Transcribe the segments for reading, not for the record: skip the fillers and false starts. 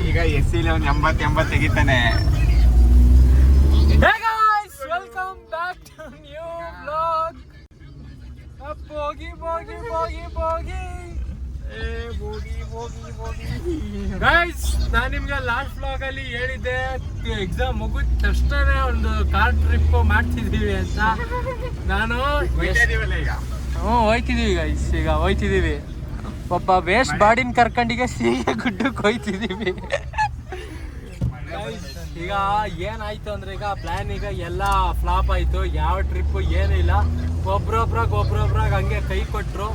ಈಗ ಎಸ್ಸಿಲಿ ಒಂದು 80 ತೆಗಿತಾನೆ. Welcome back to new vlog. ಬೋಗಿ ಬೋಗಿ ಬೋಗಿ ಬೋಗಿ ಗೈಸ್, ನಾನು ನಿಮ್ಗೆ ಲಾಸ್ಟ್ ವ್ಲಾಗ್ ಅಲ್ಲಿ ಹೇಳಿದ್ದೆ ಎಕ್ಸಾಮ್ ಮುಗಿದ ತಕ್ಷಣ ಒಂದು ಕಾರ್ ಟ್ರಿಪ್ ಮಾಡ್ತಿದೀವಿ ಅಂತ. ನಾನು ಹೋಯ್ತಿದೀವಿ ಗೈಸ್, ಈಗ ಹೋಯ್ತಿದೀವಿ. ಒಬ್ಬ ವೇಸ್ಟ್ ಬಾಡಿನ ಕರ್ಕೊಂಡಿಗೆ ಸೀಗೆ ಗುಡ್ಡಕ್ಕೆ ಹೋಯ್ತಿದೀವಿ. ಈಗ ಏನಾಯ್ತು ಅಂದ್ರೆ, ಈಗ ಪ್ಲಾನ್ ಈಗ ಎಲ್ಲ ಫ್ಲಾಪ್ ಆಯ್ತು. ಯಾವ ಟ್ರಿಪ್ ಏನೂ ಇಲ್ಲ. ಒಬ್ರೊಬ್ರಾಗ ಹಂಗೆ ಕೈ ಕೊಟ್ರು.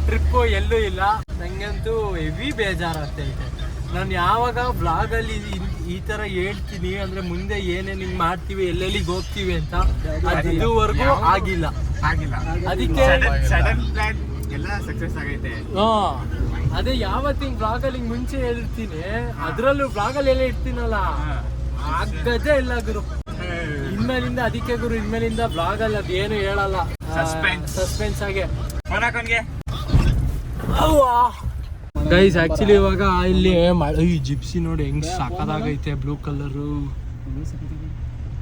ಟ್ರಿಪ್ಪು ಎಲ್ಲೂ ಇಲ್ಲ. ನಂಗಂತೂ ಹೆವಿ ಬೇಜಾರಾಗ್ತೈತೆ. ನಾನು ಯಾವಾಗ ಬ್ಲಾಗಲ್ಲಿ ಈ ಥರ ಹೇಳ್ತೀನಿ ಅಂದರೆ ಮುಂದೆ ಏನೇನು ಹಿಂಗೆ ಮಾಡ್ತೀವಿ, ಎಲ್ಲೆಲ್ಲಿಗೆ ಹೋಗ್ತೀವಿ ಅಂತ, ಅದು ಇದುವರೆಗೂ ಆಗಿಲ್ಲ. ಅದಕ್ಕೆ ಎಲ್ಲ ಸಕ್ಸಸ್ ಆಗೈತೆ. ಅದೇ ಯಾವತ್ತಿಂಗ್ ಬ್ಲಾಗಲ್ಲಿ ಮುಂಚೆ ಹೇಳಿರ್ತೀನಿ, ಅದರಲ್ಲೂ ಬ್ಲಾಗಲ್ಲಿ ಎಲ್ಲ ಇರ್ತೀನಲ್ಲ, ಆಗದೇ ಇಲ್ಲ ಗುರು. ಇನ್ಮೇಲಿಂದ ಅದಕ್ಕೆ ಗುರು, ಇನ್ಮೇಲಿಂದ ಬ್ಲಾಗಲ್ಲಿ ಅದು ಏನು ಹೇಳಲ್ಲ, ಸಸ್ಪೆನ್ಸ್ ಆಗಿ. ಗೈಸ್ ಆಕ್ಚುಲಿ ಇವಾಗ ಇಲ್ಲಿ ಮಳೆ, ಈ ಜಿಪ್ಸಿ ನೋಡಿ ಹೆಂಗ್ ಸಾಕಾಗೈತೆ, ಬ್ಲೂ ಕಲರು.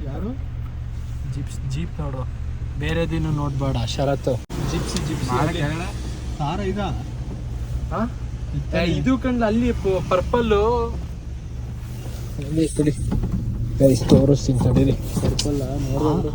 ಯಾರು ಜೀಪ್ ನೋಡು, ಬೇರೆ ದಿನ ನೋಡ್ಬೇಡ. ಶರತ್ ಜಿಪ್ಸಿ ಸಾರ ಇದು ಕಂಡ್ಲ ಅಲ್ಲಿ ಪರ್ಪಲ್ಲು ತೋರಿಸ್ತೀನಿ ತಡೀರಿ. ಪರ್ಪಲ್ ನೋಡೋದು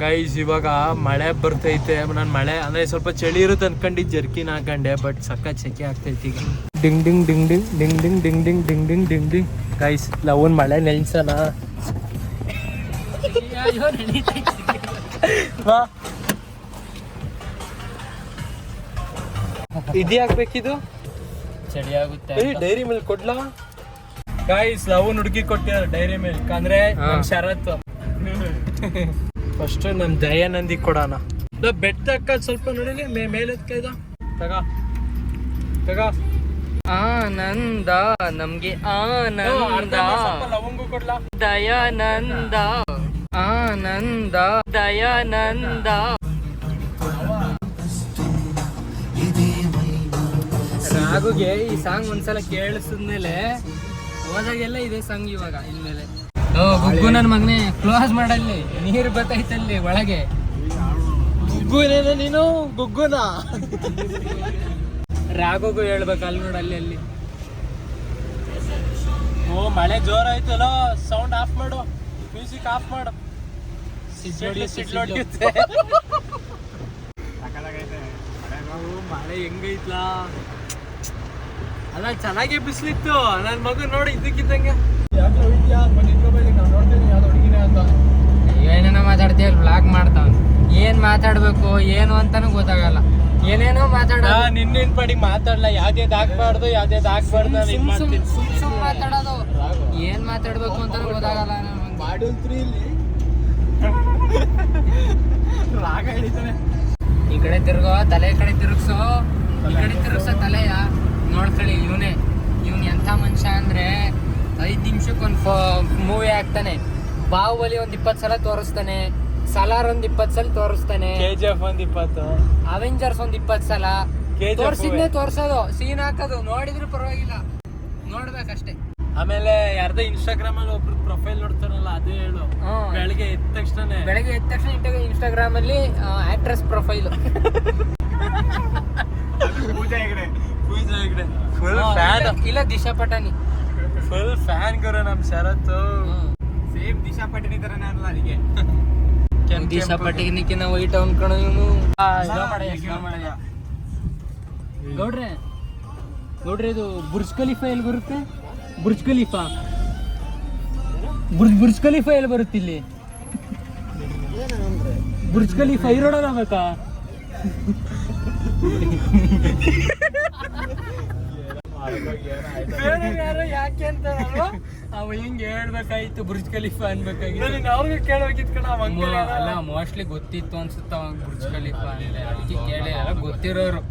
ಗೈಸ್. ಇವಾಗ ಮಳೆ ಬರ್ತೈತೆ. ನಾನು ಮಳೆ ಅಂದ್ರೆ ಸ್ವಲ್ಪ ಚಳಿ ಇರುತ್ತೆ ಅನ್ಕೊಂಡಿದ್ದು ಜರ್ಕಿನ್ ಹಾಕೊಂಡೆ, ಬಟ್ ಸಖತ್ ಸೆಕೆ ಆಗ್ತೈತಿ ಈಗ. ಡಿಂಗ್ ಡಿಂಗ್ ಡಿಂಗ್ ಡಿಂಗ್ ಡಿಂಗ್ ಡಿಂಗ್ ಡಿಂಗ್ ಡಿಂಗ್ ಡಿಂಗ್ ಡಿಂಗ್ ಡಿಂಗ್ ಡಿಂಗ್. ಗೈಸ್ ಲವನ್ ಮಳೆ ನೆನ್ಸನ ಇದೇ ಆಗ್ಬೇಕಿದು, ಚಳಿ ಆಗುತ್ತೆ. ಡೈರಿ ಮಿಲ್ಕ್ ಕೊಡ್ಲಾ ಗೈಸ್? ಲವನ್ ಹುಡುಗಿ ಕೊಟ್ಟಿದ್ದಾರೆ ಡೈರಿ ಮಿಲ್ಕ್. ಅಂದ್ರೆ ನಮ್ ಶರತ್ ಫಸ್ಟ್ ನಮ್ ದಯಾನಂದಿ ಕೊಡೋಣ. ಬೆಟ್ಟ ತಕ್ಕ ಸ್ವಲ್ಪ ನೋಡಿಲಿ, ಮೇಲೆತ್ಕೈದ ತಗ ಆನಂದ, ನಮ್ಗೆ ಆನಂದ. ಲವಂಗು ಕೊಡ್ಲಾ? ದಯಾನಂದ ಆನಂದ ದಯಾನಂದ. ರಾಗುಗೆ ಈ ಸಾಂಗ್ ಒಂದ್ಸಲ ಕೇಳಿಸಿದ್ಮೇಲೆ ಹೋದಾಗೆಲ್ಲ ಇದೆ ಸಾಂಗ್. ಇವಾಗ ಇನ್ಮೇಲೆ ಗುಗ್ಗು ನನ್ನ ಮಗನೇ ಕ್ಲೋಸ್ ಮಾಡಲ್ಲಿ, ನೀರು ಬರ್ತೈತಲ್ಲಿ ಒಳಗೆ. ಗುಗ್ಗುನೇನ ನೀನು? ಗುಗ್ಗುನ ರಾಘುಗೂ ಹೇಳ್ಬೇಕು. ಅಲ್ಲಿ ನೋಡ, ಅಲ್ಲಿ ಓ ಮಳೆ ಜೋರಾಯ್ತಲ್ಲ. ಸೌಂಡ್ ಆಫ್ ಮಾಡು, ಮ್ಯೂಸಿಕ್ ಆಫ್ ಮಾಡು. ಮಳೆ ಹೆಂಗೈತ್ಲಾ ಅಲ್ಲ, ಚೆನ್ನಾಗಿ ಬಿಸಿಲಿತ್ತು. ನನ್ನ ಮಗು ನೋಡಿ ಇದ್ದಕ್ಕಿದ್ದಂಗೆ ಏನೇನೋ ಮಾತಾಡ್ತೀವಿ, ಬ್ಲಾಗ್ ಮಾಡ್ತಾವ. ಏನ್ ಮಾತಾಡ್ಬೇಕು ಏನು ಅಂತಾನು ಗೊತ್ತಾಗಲ್ಲ, ಏನೇನೋ ಮಾತಾಡ. ನಿನ್ನೇನ್ ಪಡಿಗೆ ಮಾತಾಡ್ಲ, ಯಾವ್ದೇದ್ ಹಾಕ್ಬಾರ್ದು ಯಾವ್ದೇದ್ ಹಾಕ್ಬಾರ್ದು ಸುಮ್ ಮಾತಾಡೋದು. ಏನ್ ಮಾತಾಡ್ಬೇಕು ಅಂತಾನು ಗೊತ್ತಾಗಲ್ಲ. ರಾಗ ಹಿಡಿತಾನೆ. ಈ ಕಡೆ ತಿರ್ಗೋ, ತಲೆ ಕಡೆ ತಿರುಗ್ಸೋ, ಈ ಕಡೆ ತಿರುಗ್ಸೋ ತಲೆಯ ನೋಡ್ಕೊಳ್ಳಿ. ಇವನ್ ಎಂಥ ಮನುಷ್ಯ ಅಂದ್ರೆ 5 ನಿಮಿಷಕ್ಕೊಂದು ಮೂವಿ ಹಾಕ್ತಾನೆ. ಬಾಹುಬಲಿ ಒಂದ್ 20 ಸಲ ತೋರಿಸ್ತಾನೆ, ಸಲಾರ್ ಒಂದ್ 20 ಸಲ ತೋರಿಸ್ತಾನೆ, KGF ಒಂದ್ 20, ಅವೆಂಜರ್ಸ್ ಒಂದ್ 20 ಸಲ ತೋರ್ಸಿದ್ನೇ ತೋರ್ಸೋದು, ಸೀನ್ ಹಾಕೋದು. ನೋಡಿದ್ರು ಪರವಾಗಿಲ್ಲ, ನೋಡ್ಬೇಕಷ್ಟೇ. ಆಮೇಲೆ ಯಾರ್ದ ಇನ್ಸ್ಟಾಗ್ರಾಮ್ ಅಲ್ಲಿ ಒಬ್ರು ಪ್ರೊಫೈಲ್ ನೋಡ್ತಾರಲ್ಲ, ಅದು ಹೇಳು. ಬೆಳಗ್ಗೆ ಎದ್ದ ತಕ್ಷಣ ಇನ್ಸ್ಟಾಗ್ರಾಮ್ ಅಲ್ಲಿ ಆಕ್ಟ್ರೆಸ್ ಪ್ರೊಫೈಲ್. ಪೂಜಾ ಹೆಗ್ಡೆ ಫುಲ್ ಫ್ಯಾನ್. ಇಲ್ಲ ದಿಶಾ ಪಟಾಣಿ ಫುಲ್ ಫ್ಯಾನ್ ಗುರು ನಮ್ ಶರತ್. ಸೇಮ್ ದಿಶಾ ಪಟಾಣಿ ತರನೇ ಅಲ್ಲ ಅದಕ್ಕೆ. ದಿಶಾ ಪಟಾಣಿಕಿನ ವೈಟ್ ಅನ್ಕೊಂಡು ಇವನು. ಗೌಡ್ರೆ ಇದು ಬುರ್ಜ್ ಖಲೀಫಾ ಎಲ್ಲಿ ಬರುತ್ತೆ? ಬುರ್ಜ್ ಖಲೀಫಾ ಎಲ್ಲಿ ಬರುತ್ತೆ ಇಲ್ಲಿ? ಬುರ್ಜ್ ಖಲೀಫಾ ಈ ರೋಡಲ್ಲಿ ಆಗ್ಬೇಕಾ? ಯಾಕೆ ಅಂತ ಅವ ಹಿಂಗೆ ಹೇಳ್ಬೇಕಾಯ್ತು, ಬುರ್ಜ್ ಖಲೀಫಾ ಅನ್ಬೇಕಾಗಿತ್ತು. ಅವ್ರಿಗೆ ಕೇಳಬೇಕಿತ್ತು ಕಣ. ಅಲ್ಲ, ಮೋಸ್ಟ್ಲಿ ಗೊತ್ತಿತ್ತು ಅನ್ಸುತ್ತ ಅವಾಗ ಬುರ್ಜ್ ಖಲೀಫಾ ಅಂದ್ರೆ, ಅದಕ್ಕೆ ಕೇಳಿ. ಎಲ್ಲ ಗೊತ್ತಿರೋರು.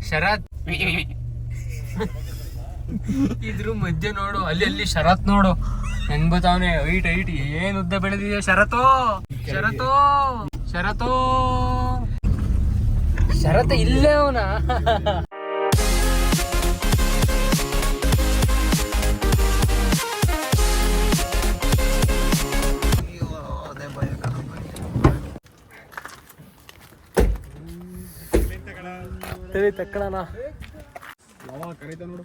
ಶರತ್ ಇದ್ರ ಮಧ್ಯೆ ನೋಡು, ಅಲ್ಲಿ ಶರತ್ ನೋಡು ಹೆಂಗ್ ಬತ್ತಾವನೆ. ಐಟ್ ಏನ್ ಉದ್ದ ಬೆಳೆದಿದೆ ಶರತ್ ಇಲ್ಲೇ ಅವನ. ತಕ್ಕಳಣ ನೋಡು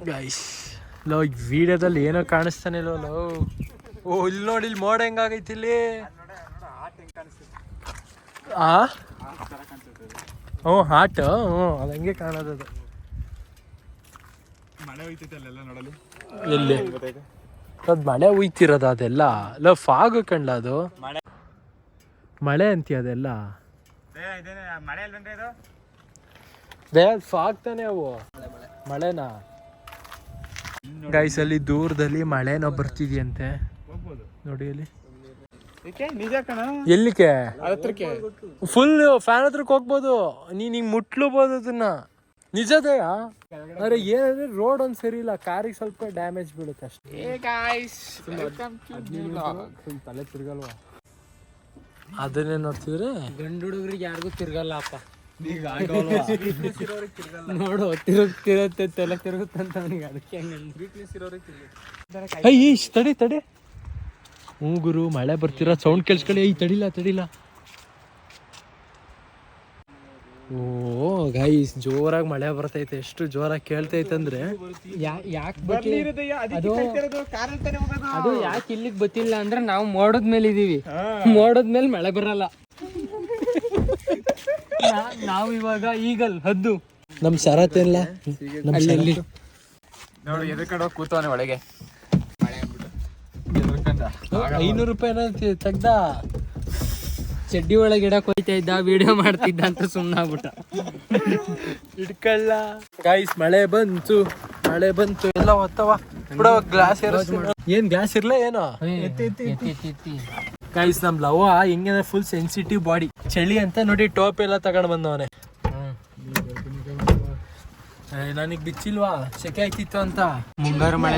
ಗೈಸ್ ಲೋ ವಿಡಿಯೋದಲ್ಲಿ ಏನೋ ಕಾಣಿಸ್ತಾನೆ ಇಲ್ವ ಲೋ. ಓ ಇಲ್ಲಿ ನೋಡಿ, ಇಲ್ಲಿ ಮೋಡ ಹೆಂಗಾಗೈತಿ ಇಲ್ಲಿ. ಹಾಟ್ ಅದು ಹಂಗೆ ಕಾಣೋದದು. ಮಳೆ ಹೋಯ್ತೈತೆ ಅಲ್ಲೆಲ್ಲ ನೋಡಲು. ಎಲ್ಲಿ ಅದು ಮಳೆ ಹುಯ್ತಿರೋದು ಅದೆಲ್ಲ? ಲೋ ಫಾಗ್ ಕಂಡ್ಲ ಅದು ಮಳೆ ಅಂತೀಯ ಅದೆಲ್ಲ? ಮಳೆ ಅಲ್ವೇನ್ರಿ ಇದು? ಫಾಗ್ ತಾನೆ ಅವು, ಮಳೆನಾ? ಗೈಸ್ ಅಲ್ಲಿ ದೂರದಲ್ಲಿ ಮಳೆನೋ ಬರ್ತಿದ್ಯಂತೆ ನೋಡಿ ಅಲ್ಲಿ. ನಿಜ ಕಣ? ಎಲ್ಲಿಗೆ? ಹತ್ರಕ್ಕೆ ಫುಲ್ ಫ್ಯಾನ್ ಹತ್ರಕ್ಕೆ ಹೋಗ್ಬೋದು, ನೀನ್ ಹಿಂಗ್ ಮುಟ್ಲೂಬೋದು ಅದನ್ನ. ನಿಜದೇ? ಅರೆ ಏನಂದ್ರೆ ರೋಡ್ ಒಂದ್ ಸರಿ ಇಲ್ಲ, ಕಾರಿಗೆ ಸ್ವಲ್ಪ ಡ್ಯಾಮೇಜ್ ಬೀಳುತ್ತೆ ಅಷ್ಟೇ. ತಲೆ ತಿರ್ಗಲ್ವಾ ಅದನ್ನೇ ನೋಡ್ತಿದ್ರೆ? ಗಂಡು ಹುಡುಗರಿಗೆ ಯಾರಿಗೂ ತಿರ್ಗಲ್ಲ ಅಪ್ಪ. ನೋಡು ತಿರುಗುತ್ತೆ, ತಲೆ ತಿರುಗುತ್ತಂತ ಅವನಿಗೆ, ಅದಕ್ಕೆ ತಡಿ ಗುರು ಮಳೆ ಬರ್ತಿರೋ ಸೌಂಡ್ ಕೇಳಿಸ್ಕೊಳ್ಳಿ. ತಡಿಲ್ಲ. ಓ ಗೈಸ್ ಜೋರಾಗಿ ಮಳೆ ಬರ್ತೈತೆ. ಎಷ್ಟು ಜೋರಾಗಿ ಕೇಳ್ತೈತಂದ್ರೆ ಅದು ಯಾಕೆ ಇಲ್ಲಿಗೆ ಗೊತ್ತಿಲ್ಲ ಅಂದ್ರೆ ನಾವು ಮೋಡದ ಮೇಲೆ ಇದೀವಿ. ಮೋಡದ ಮೇಲೆ ಮಳೆ ಬರಲ್ಲ. ನಾವು ಇವಾಗ ಈಗಲ್ ಹದ್ದು ನಮ್ ಶರತ್ ಇಲ್ಲ ಅಲ್ಲಿ ನೋಡು ಎದ್ರಕೊಂಡು ಕೂತವನೆ ಒಳಗೆ. 500 ರೂಪಾಯಿ ತೆಗ್ದ ಚಡ್ಡಿ ಒಳಗೆ ಇಡಕ್ ಹೋಯ್ತಾ ಇದ್ದ, ವಿಡಿಯೋ ಮಾಡ್ತಿದ್ದ ಅಂತ ಸುಮ್ಮನಾಗ್ಬಿಟ್ಟ. ಇಟ್ಕೊಳ್ಳ ಗೈಸ್. ಮಳೆ ಬಂತು ಎಲ್ಲ ಹೊತ್ತವ ಬಿಡೋ. ಗ್ಲಾಸ್ ಏನ್ ಗ್ಲಾಸ್ ಇರ್ಲ ಏನೋ ಗೈಸ್. ನಮ್ ಲವ್ ಹೆಂಗಂದ್ರೆ ಫುಲ್ ಸೆನ್ಸಿಟಿವ್ ಬಾಡಿ. ಚಳಿ ಅಂತ ನೋಡಿ ಟೋಪ್ ಎಲ್ಲ ತಗೊಂಡ್ ಬಂದವನೆ. ನನಗ್ ಬಿಚ್ಚಿಲ್ವಾ ಸೆಕೆ ಆಯ್ತಿತ್ತು ಅಂತ. ಮುಂಗಾರು ಮಳೆ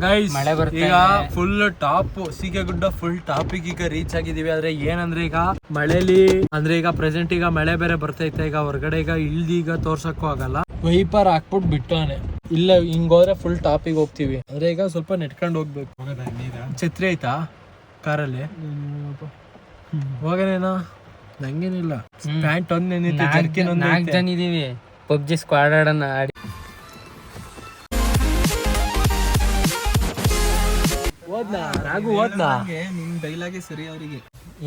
ಗೈಸ್ ಮಳೆ ಬರುತ್ತೆ. ಈಗ ಫುಲ್ ಟಾಪ್ ಸೀಗೆಗುಡ್ಡ ಫುಲ್ ಟಾಪಿಗೆ ಈಗ ರೀಚ್ ಆಗಿದೀವಿ. ಆದ್ರೆ ಏನಂದ್ರೆ ಈಗ ಮಳೆಲಿ ಅಂದ್ರೆ ಈಗ ಪ್ರೆಸೆಂಟ್ ಈಗ ಮಳೆ ಬೇರೆ ಬರ್ತೈತೆ. ಈಗ ಹೊರಗಡೆ ಈಗ ಈಗ ತೋರ್ಸಕ್ಕೂ ಆಗಲ್ಲ. ವೈಪರ್ ಹಾಕ್ಬಿಟ್ಟು ಬಿಟ್ಟವನೆ. ಇಲ್ಲ ಹಿಂಗೋದ್ರೆ ಫುಲ್ ಟಾಪಿಗೆ ಹೋಗ್ತೀವಿ. ಅಂದ್ರೆ ಈಗ ಸ್ವಲ್ಪ ನೆಟ್ಕೊಂಡು ಹೋಗ್ಬೇಕು. ಛತ್ರಿ ಆಯ್ತಾ ಕಾರಲ್ಲಿ? ಹೋಗನೇನಾ? ನಂಗೇನಿಲ್ಲ. ಪ್ಯಾಂಟ್ ಒಂದ್ ನೆನಿತ್ತು, ಜರ್ಕಿನ್ ಒಂದ್ 4 ಜನ ಇದೀವಿ. ಪಬ್ಜಿ ಸ್ಕ್ವಾಡ್ ಆಡೋಣ ಆಡಿ. ಹೋದ್ನಾ ನಿಮ್ ಡೈಲಾಗೆ ಸರಿ ಅವರಿಗೆ.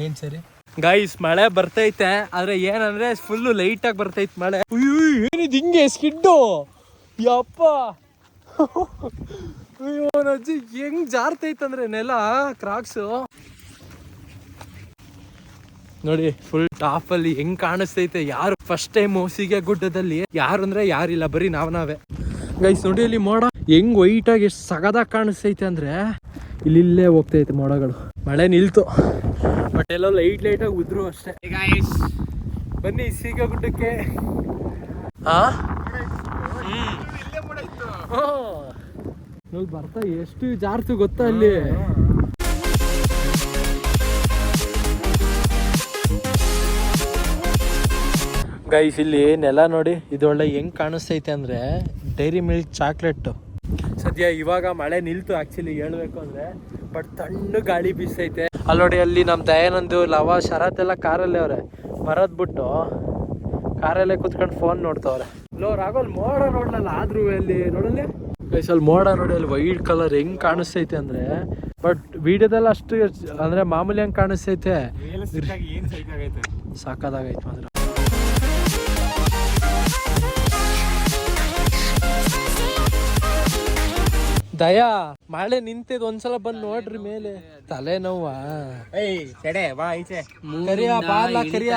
ಏನ್ ಸರಿ ಗೈಸ್? ಮಳೆ ಬರ್ತೈತೆ ಆದ್ರೆ ಏನಂದ್ರೆ ಫುಲ್ ಲೈಟ್ ಆಗಿ ಬರ್ತೈತೆ ಮಳೆ. ಏನಿದ್ ಹಿಂಗೆ ಸ್ಕಿಡ್ಡು? ಯಪ್ಪ ಅಜ್ಜಿ ಹೆಂಗ್ ಜಾರ್ತೈತಂದ್ರೆ ನೆಲ ಕ್ರಾಕ್ಸು ನೋಡಿ. ಫುಲ್ ಟಾಪ್ ಅಲ್ಲಿ ಹೆಂಗ್ ಕಾಣಿಸ್ತೈತೆ. ಯಾರು ಫಸ್ಟ್ ಟೈಮ್ ಸೀಗೆ ಗುಡ್ಡದಲ್ಲಿ ಯಾರು ಅಂದ್ರೆ ಯಾರಿಲ್ಲ, ಬರೀ ನಾವೇ. ಗೈಸ್ ನೋಡಿ ಅಲ್ಲಿ ಮೋಡ ಹೆಂಗ್ ವೈಟ್ ಆಗಿ ಎಷ್ಟು ಸಗದಾಗಿ ಕಾಣಿಸ್ತೈತೆ ಅಂದ್ರೆ ಇಲ್ಲೇ ಹೋಗ್ತೈತೆ ಮೋಡಗಳು. ಮಳೆ ನಿಲ್ತು ಬಟ್ ಎಲ್ಲೋ ಲೈಟ್ ಆಗಿ ಉದ್ರು ಅಷ್ಟೇ. ಬನ್ನಿ ಸೀಗೆ ಗುಡ್ಡಕ್ಕೆ. ನೋಡಿ ಬರ್ತಾ ಎಷ್ಟು ಜಾರ್ತು ಗೊತ್ತಾ ಅಲ್ಲಿ. ಗೈಸ್ ಇಲ್ಲಿ ನೆಲ ನೋಡಿ, ಇದು ಒಳ್ಳೆ ಹೆಂಗ್ ಕಾಣಿಸ್ತೈತೆ ಅಂದ್ರೆ ಡೈರಿ ಮಿಲ್ಕ್ ಚಾಕ್ಲೇಟ್. ಸದ್ಯ ಇವಾಗ ಮಳೆ ನಿಲ್ತು ಆಕ್ಚುಲಿ ಹೇಳ್ಬೇಕು ಅಂದ್ರೆ, ಬಟ್ ತಣ್ಣು ಗಾಳಿ ಬೀಸೈತೆ. ಅಲ್ಲಿ ನೋಡಿ ಅಲ್ಲಿ ನಮ್ ದಯಾನಂದು ಲವ ಶರತ್ ಎಲ್ಲ ಕಾರಲ್ಲೇ ಅವ್ರೆ. ಮರದ್ ಬಿಟ್ಟು ಕಾರಲ್ಲೇ ಕುತ್ಕೊಂಡು ಫೋನ್ ನೋಡ್ತವ್ರೆ. ಲೋ ರಾಘವ್ ಮೋಡ ನೋಡ್ಲಲ್ಲ ಆದ್ರೂ ಅಲ್ಲಿ ನೋಡಲ್ಲಿ ಗೈಸ್, ಅಲ್ಲಿ ಮೋಡ ನೋಡಿ ಅಲ್ಲಿ ವೈಟ್ ಕಲರ್ ಹೆಂಗ್ ಕಾಣಿಸ್ತೈತೆ ಅಂದ್ರೆ. ಬಟ್ ವಿಡಿಯೋದಲ್ಲಿ ಅಷ್ಟು ಅಂದ್ರೆ ಮಾಮೂಲಿ ಹೆಂಗ್ ಕಾಣಿಸ್ತೈತೆ, ಸಾಕಾದಾಗೈತೆ ಅಂದ್ರೆ. ದಯಾ ಮಳೆ ನಿಂತಿದ್ ಒಂದ್ಸಲ ಬಂದ್ ನೋಡ್ರಿ ಮೇಲೆ. ತಲೆ ನೋವ ಕರಿಯ ಬಾರ್ಲಾ ಕರಿಯ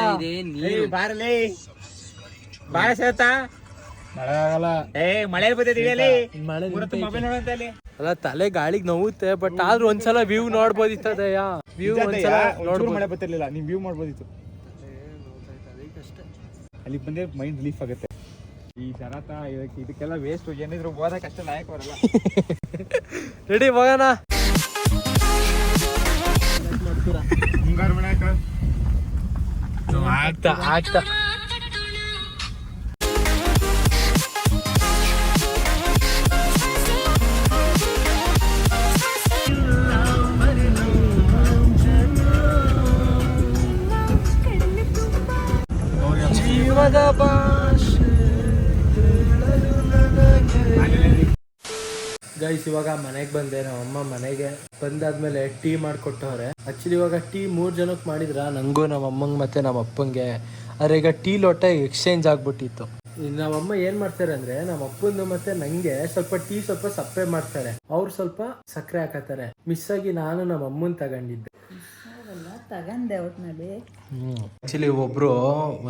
ಅಲ್ಲ ತಲೆ ಗಾಳಿಗೆ ನೋವುತ್ತೆ. ಬಟ್ ಆದ್ರೂ ಒಂದ್ಸಲ ವ್ಯೂ ನೋಡ್ಬೋದಿತ್ತ ದಯಾ. ವ್ಯೂ ಒಂದ್ಸಲ ಮಳೆ ಬರ್ತಿರ್ಲಿಲ್ಲ, ನೀವ್ ವ್ಯೂ ಮಾಡ್ಬೋದಿತ್ತು. ಅಲ್ಲಿ ಬಂದ್ರೆ ಮೈಂಡ್ ರಿಲೀಫ್ ಆಗುತ್ತೆ. ಈ ಜರಾತ ಇದಕ್ಕೆಲ್ಲ ವೇಸ್ಟ್, ಏನಿದ್ರು ಓದಕ್ಕೆ ಅಷ್ಟೇ ಲಾಯಕ್ ಬರಲ್ಲ. ರೆಡಿ ಹೋಗೋಣ. ಮುಂಗಾರು ಮನೆ ಆಗ್ತಾ ಆಗ್ತಾ ಜೀವದ ಗೈಸ್ ಇವಾಗ ಮನೆಗೆ ಬಂದೆ. ನಮ್ಮಮ್ಮ ಮನೆಗೆ ಬಂದಾದ್ಮೇಲೆ ಟೀ ಮಾಡಿಕೊಟ್ಟವ್ರೆ. ಆಕ್ಚುಲಿ ಇವಾಗ ಟೀ 3 ಜನಕ್ಕೆ ಮಾಡಿದ್ರ, ನಂಗೂ ನಮ್ಮ ಅಮ್ಮಂಗೆ ಮತ್ತೆ ನಮ್ಮ ಅಪ್ಪಂಗೆ. ಆದ್ರೆ ಈಗ ಟೀ ಲೋಟ ಎಕ್ಸ್ಚೇಂಜ್ ಆಗ್ಬಿಟ್ಟಿತ್ತು. ನಮ್ಮಮ್ಮ ಏನ್ ಮಾಡ್ತಾರೆ ಅಂದ್ರೆ, ನಮ್ಮ ಅಪ್ಪಂದು ಮತ್ತೆ ನಂಗೆ ಸ್ವಲ್ಪ ಟೀ ಸ್ವಲ್ಪ ಸಪ್ಪೆ ಮಾಡ್ತಾರೆ, ಅವ್ರು ಸ್ವಲ್ಪ ಸಕ್ಕರೆ ಹಾಕತ್ತಾರೆ. ಮಿಸ್ ಆಗಿ ನಾನು ನಮ್ಮ ಅಮ್ಮನ್ ತಗೊಂಡಿದ್ದೆ. ತಗಂಡೆ ಒಟ್ನಲ್ಲಿ. ಆಕ್ಚುಲಿ ಒಬ್ರು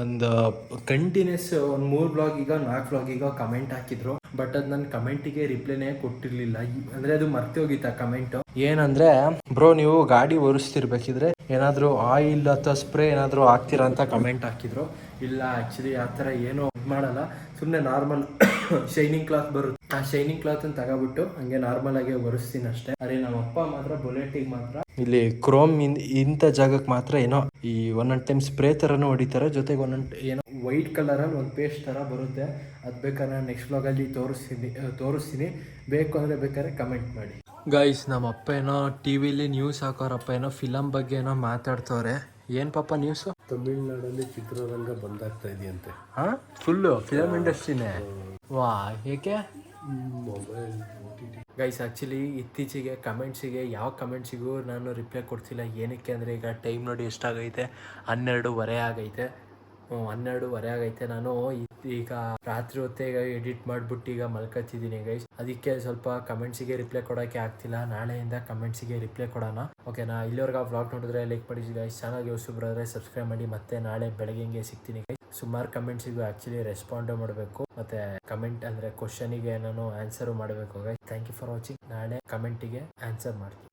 ಒಂದು ಕಂಟಿನ್ಯೂಸ್ ಒಂದು 3 ಬ್ಲಾಗಿಗ 4 ಬ್ಲಾಗಿಗ ಕಮೆಂಟ್ ಹಾಕಿದ್ರು. ಬಟ್ ಅದ್ ನನ್ನ ಕಮೆಂಟಿಗೆ ರಿಪ್ಲೈನೇ ಕೊಟ್ಟಿರ್ಲಿಲ್ಲ. ಅಂದ್ರೆ ಅದು ಮರ್ತೆ ಹೋಗಿತ್ತ ಕಮೆಂಟ್. ಏನಂದ್ರೆ, ಬ್ರೋ ನೀವು ಗಾಡಿ ಒರೆಸ್ತಿರ್ಬೇಕಿದ್ರೆ ಏನಾದ್ರು ಆಯಿಲ್ ಅಥವಾ ಸ್ಪ್ರೇ ಏನಾದ್ರು ಹಾಕ್ತೀರಾ ಅಂತ ಕಮೆಂಟ್ ಹಾಕಿದ್ರು. ಇಲ್ಲ ಆಕ್ಚುಲಿ ಆ ಥರ ಏನೋ ಮಾಡಲ್ಲ, ಸುಮ್ಮನೆ ನಾರ್ಮಲ್ ಶೈನಿಂಗ್ ಕ್ಲಾತ್ ಬರುತ್ತೆ, ಆ ಶೈನಿಂಗ್ ಕ್ಲಾತ್ ಅನ್ನು ತಗೋಬಿಟ್ಟು ಹಂಗೆ ನಾರ್ಮಲ್ ಆಗಿ ಒರೆಸ್ತೀನಿ ಅಷ್ಟೇ. ಅರೆ ನಮ್ಮ ಅಪ್ಪ ಮಾತ್ರ ಬುಲೆಟಿಗೆ ಮಾತ್ರ ಇಲ್ಲಿ ಕ್ರೋಮ್ ಇಂಥ ಜಾಗಕ್ಕೆ ಮಾತ್ರ ಏನೋ ಈ ಒಂದೊಂದು ಟೈಮ್ ಸ್ಪ್ರೇ ಥರನೂ ಹೊಡಿತಾರೆ, ಜೊತೆಗೆ ಒಂದೊಂದು ಏನೋ ವೈಟ್ ಕಲರಲ್ಲಿ ಒಂದು ಪೇಸ್ಟ್ ಥರ ಬರುತ್ತೆ. ಅದು ಬೇಕಾದ್ರೆ ನೆಕ್ಸ್ಟ್ ಬ್ಲಾಗಲ್ಲಿ ತೋರಿಸ್ತೀನಿ. ಬೇಕು ಅಂದರೆ ಬೇಕಾದ್ರೆ ಕಮೆಂಟ್ ಮಾಡಿ. ಗೈಸ್ ನಮ್ಮ ಅಪ್ಪ ಏನೋ ಟಿವಿಲಿ ನ್ಯೂಸ್ ಹಾಕೋರಪ್ಪ, ಏನೋ ಫಿಲಮ್ ಬಗ್ಗೆ ಏನೋ ಮಾತಾಡ್ತವ್ರೆ. ಏನ್ ಪಾಪ ನ್ಯೂಸು? ತಮಿಳ್ನಾಡಲ್ಲಿ ಚಿತ್ರರಂಗ ಬಂದಾಗ್ತಾ ಇದೆಯಂತೆ. ಹಾ, ಫುಲ್ಲು ಫಿಲಮ್ ಇಂಡಸ್ಟ್ರಿನೇ. ವಾ, ಏಕೆ? ಮೊಬೈಲ್ ಗೈಸ್ ಆ್ಯಕ್ಚುಲಿ ಇತ್ತೀಚೆಗೆ ಕಮೆಂಟ್ಸಿಗೆ ಯಾವ ಕಮೆಂಟ್ಸಿಗೂ ನಾನು ರಿಪ್ಲೈ ಕೊಡ್ತಿಲ್ಲ. ಏನಕ್ಕೆ ಅಂದರೆ ಈಗ ಟೈಮ್ ನೋಡಿ ಎಷ್ಟಾಗೈತೆ, 12:30 ಆಗೈತೆ. 12:30 ಆಗೈತೆ. ನಾನು ಈಗ ರಾತ್ರಿ ಹೊತ್ತೆ ಈಗ ಎಡಿಟ್ ಮಾಡಿಬಿಟ್ಟು ಈಗ ಮಲ್ಕೊತಿದ್ದೀನಿ ಗೈಸ್. ಅದಕ್ಕೆ ಸ್ವಲ್ಪ ಕಮೆಂಟ್ಸಿಗೆ ರಿಪ್ಲೈ ಕೊಡೋಕ್ಕೆ ಆಗ್ತಿಲ್ಲ. ನಾಳೆಯಿಂದ ಕಮೆಂಟ್ಸಿಗೆ ರಿಪ್ಲೈ ಕೊಡೋಣ. ಓಕೆನಾ? ಇಲ್ಲಿವರೆಗೆ ವ್ಲಾಗ್ ನೋಡಿದ್ರೆ ಲೈಕ್ ಮಾಡಿ ಗೈಸ್. ಚೆನ್ನಾಗಿ ಹೊಸಬ್ರಾದ್ರೆ ಸಬ್ಸ್ಕ್ರೈಬ್ ಮಾಡಿ. ಮತ್ತೆ ನಾಳೆ ಬೆಳಗ್ಗೆ ಸಿಗ್ತೀನಿ ಗೈಸ್. ಸುಮಾರು ಕಮೆಂಟ್ಸಿಗೂ ಆ್ಯಕ್ಚುಲಿ ರೆಸ್ಪಾಂಡು ಮಾಡಬೇಕು, ಮತ್ತು ಕಮೆಂಟ್ ಅಂದರೆ ಕ್ವಶನಿಗೆ ನಾನು ಆನ್ಸರು ಮಾಡಬೇಕು guys. Thank you for watching. ನಾಳೆ ಕಮೆಂಟಿಗೆ ಆನ್ಸರ್ ಮಾಡ್ತೀನಿ.